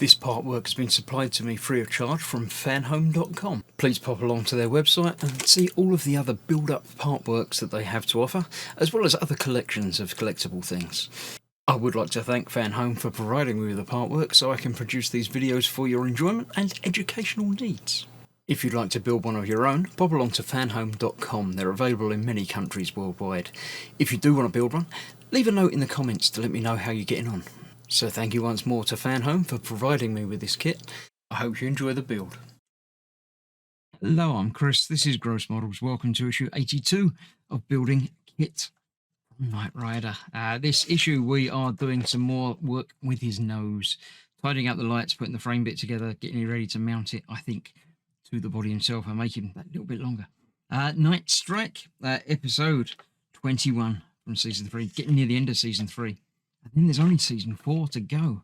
This artwork has been supplied to me free of charge from Fanhome.com. Please pop along to their website and see all of the other build-up artworks that they have to offer, as well as other collections of collectible things. I would like to thank Fanhome for providing me with the artwork so I can produce these videos for your enjoyment and educational needs. If you'd like to build one of your own, pop along to fanhome.com. They're available in many countries worldwide. If you do want to build one, leave a note in the comments to let me know how you're getting on. So thank you once more to Fanhome for providing me with this kit. I hope you enjoy the build. Hello, I'm Chris. This is Gross Models. Welcome to issue 82 of Building Kitt from Knight Rider. This issue we are doing some more work with his nose, tidying up the lights, putting the frame bit together, getting it ready to mount it, I think, to the body himself and make him that little bit longer. Night Strike, episode 21 from season 3, getting near the end of season 3. And then there's only season 4 to go.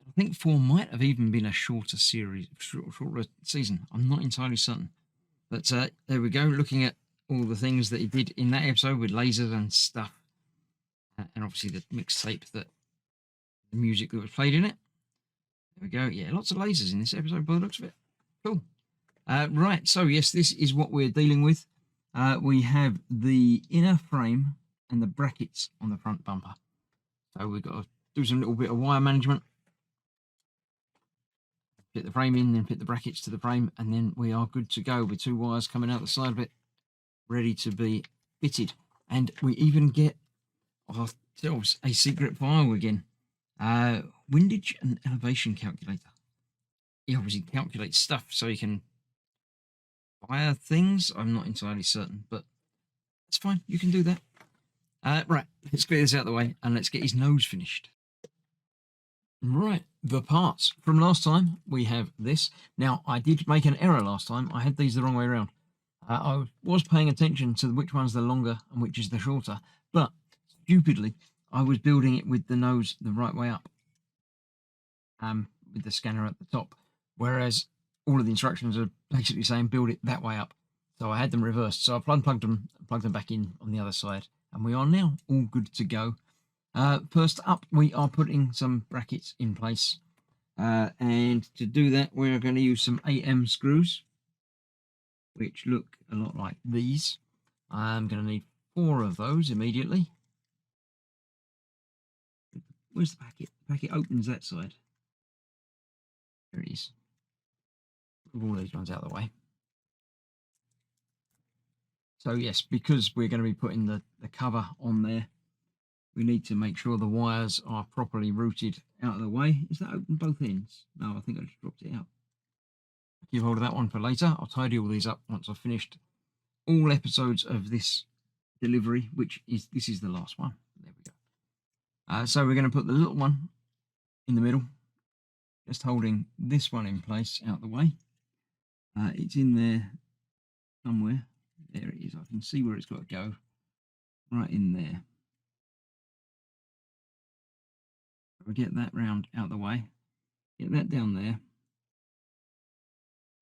I think 4 might have even been a shorter series, shorter season. I'm not entirely certain. But there we go, looking at all the things that he did in that episode with lasers and stuff. And obviously the mixtape, the music that was played in it. There we go. Yeah, lots of lasers in this episode by the looks of it. Cool. Right, so yes, this is what we're dealing with. We have the inner frame and the brackets on the front bumper. So we've got to do some little bit of wire management. Fit the frame in, then fit the brackets to the frame, and then we are good to go with 2 wires coming out the side of it, ready to be fitted. And we even get ourselves a secret file again. Windage and elevation calculator. He obviously calculates stuff so he can fire things. I'm not entirely certain, but that's fine. You can do that. Right, let's clear this out of the way and let's get his nose finished. Right, the parts. From last time, we have this. Now, I did make an error last time. I had these the wrong way around. I was paying attention to which one's the longer and which is the shorter, but stupidly, I was building it with the nose the right way up, with the scanner at the top, whereas all of the instructions are basically saying build it that way up. So I had them reversed. So I plugged them back in on the other side, and we are now all good to go. First up, we are putting some brackets in place. And to do that, we're going to use some AM screws, which look a lot like these. I'm going to need 4 of those immediately. Where's the packet? The packet opens that side. There it is. Move all these ones out of the way. So yes, because we're going to be putting the cover on there, we need to make sure the wires are properly routed out of the way. Is that open both ends? No, I think I just dropped it out. Keep hold of that one for later. I'll tidy all these up once I've finished all episodes of this delivery, this is the last one. There we go. So we're going to put the little one in the middle, just holding this one in place out the way. It's in there somewhere. There it is. I can see where it's got to go. Right in there. We'll get that round out the way. Get that down there.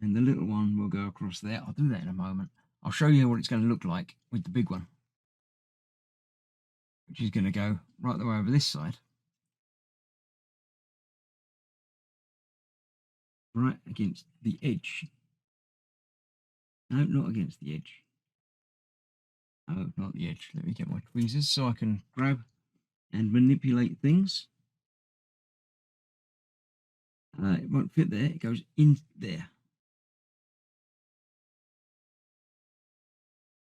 And the little one will go across there. I'll do that in a moment. I'll show you what it's going to look like with the big one, which is going to go right the way over this side. Right against the edge. No, not against the edge. Oh, not the edge. Let me get my tweezers so I can grab and manipulate things. It won't fit there. It goes in there.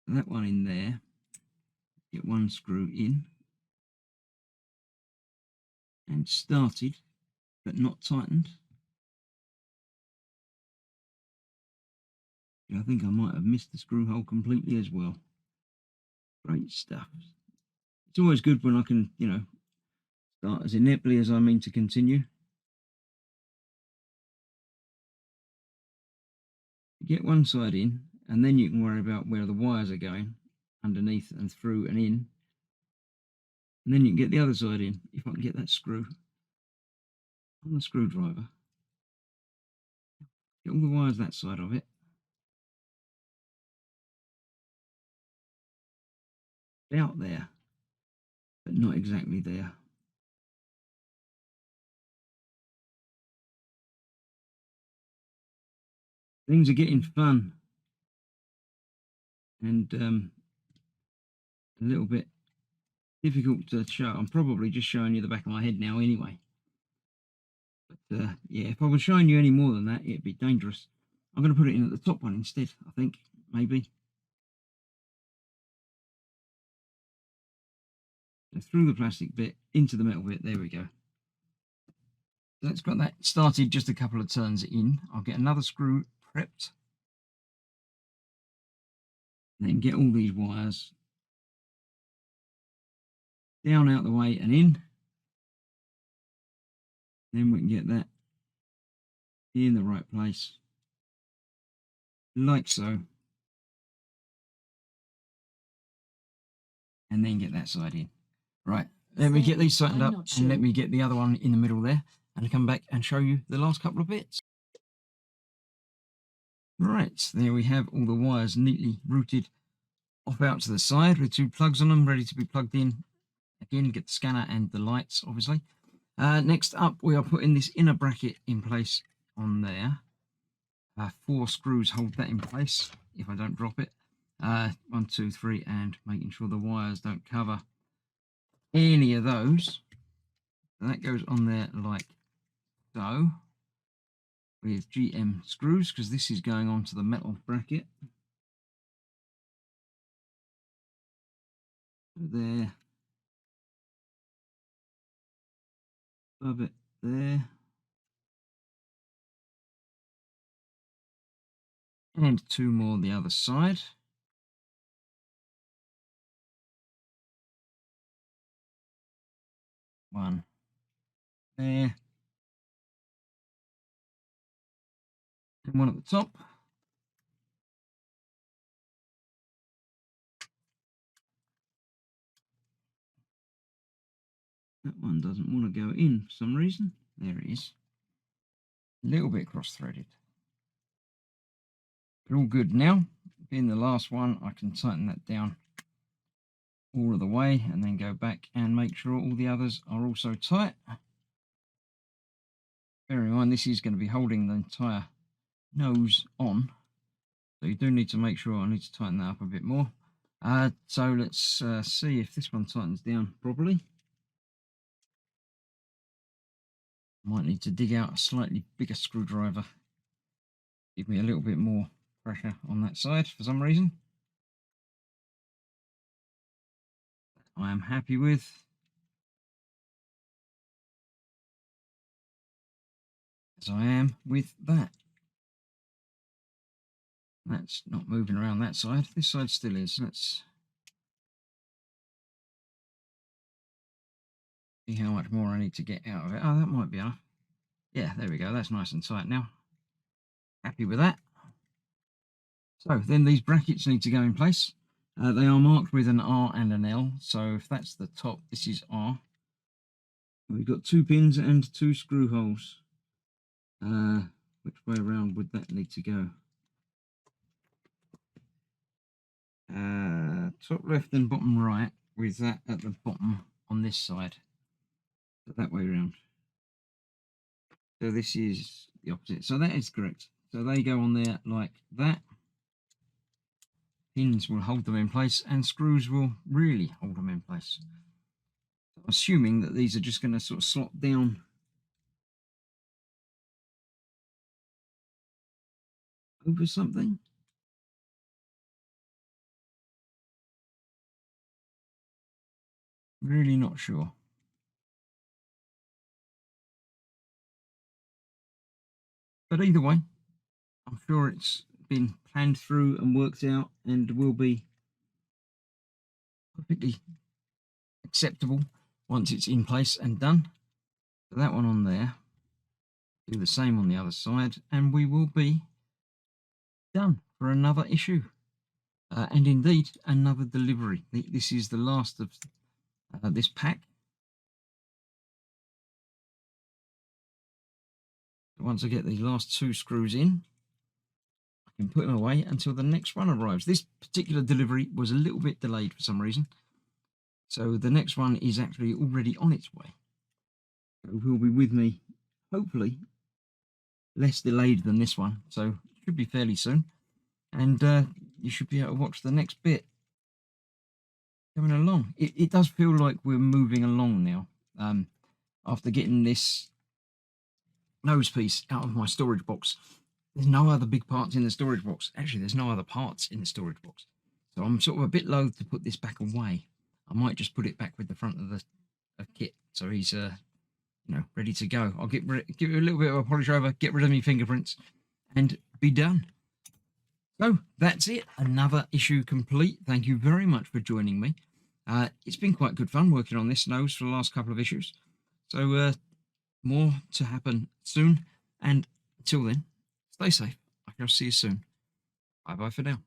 That one in there. Get one screw in. And started, but not tightened. I think I might have missed the screw hole completely as well. Great stuff. It's always good when I can, start as ineptly as I mean to continue. Get one side in, and then you can worry about where the wires are going, underneath and through and in. And then you can get the other side in, if I can get that screw on the screwdriver. Get all the wires that side of it. Out there, but not exactly there. Things are getting fun and a little bit difficult to show. I'm probably just showing you the back of my head now anyway. But yeah, if I was showing you any more than that, it'd be dangerous. I'm going to put it in at the top one instead, I think, maybe. So through the plastic bit, into the metal bit, there we go. So it's got that started just a couple of turns in. I'll get another screw prepped. Then get all these wires down out the way and in. Then we can get that in the right place, like so. And then get that side in. Right, let me get these tightened up and let me get the other one in the middle there and come back and show you the last couple of bits. Right, there we have all the wires neatly routed off out to the side with 2 plugs on them ready to be plugged in. Again, get the scanner and the lights, obviously. Next up, we are putting this inner bracket in place on there. 4 screws hold that in place if I don't drop it. 1, 2, 3, and making sure the wires don't cover any of those. And that goes on there like so, with GM screws, because this is going on to the metal bracket. There, above it there, and 2 more the other side. One there, and one at the top. That one doesn't want to go in for some reason. There it is. A little bit cross-threaded. But all good now. Being the last one, I can tighten that down all of the way and then go back and make sure all the others are also tight. Bear in mind, this is going to be holding the entire nose on. So you do need to make sure. I need to tighten that up a bit more. So let's see if this one tightens down properly. Might need to dig out a slightly bigger screwdriver. Give me a little bit more pressure on that side for some reason. I am happy with. As I am with that. That's not moving around that side. This side still is. Let's see how much more I need to get out of it. Oh, that might be enough. Yeah, there we go. That's nice and tight now. Happy with that. So then these brackets need to go in place. They are marked with an R and an L. So if that's the top, this is R. We've got 2 pins and 2 screw holes. Which way around would that need to go? Top left and bottom right, with that at the bottom on this side. So that way around. So this is the opposite. So that is correct. So they go on there like that. Pins will hold them in place and screws will really hold them in place. So I'm assuming that these are just going to sort of slot down over something. Really not sure. But either way, I'm sure it's been planned through and worked out and will be perfectly acceptable once it's in place and done. So that one on there, do the same on the other side, and we will be done for another issue. And indeed, another delivery. This is the last of this pack. Once I get these last 2 screws in, I can put them away until the next one arrives. This particular delivery was a little bit delayed for some reason. So the next one is actually already on its way. It will be with me, hopefully, less delayed than this one. So should be fairly soon, and you should be able to watch the next bit coming along. It does feel like we're moving along now. After getting this nose piece out of my storage box, there's no other big parts in the storage box. Actually, there's no other parts in the storage box. So I'm sort of a bit loath to put this back away. I might just put it back with the front of the Kitt, so he's ready to go. I'll give it a little bit of a polish over, get rid of my fingerprints, and be done. So that's it. Another issue complete. Thank you very much for joining me. It's been quite good fun working on this nose for the last couple of issues. So more to happen soon. And until then, stay safe. I shall see you soon. Bye bye for now.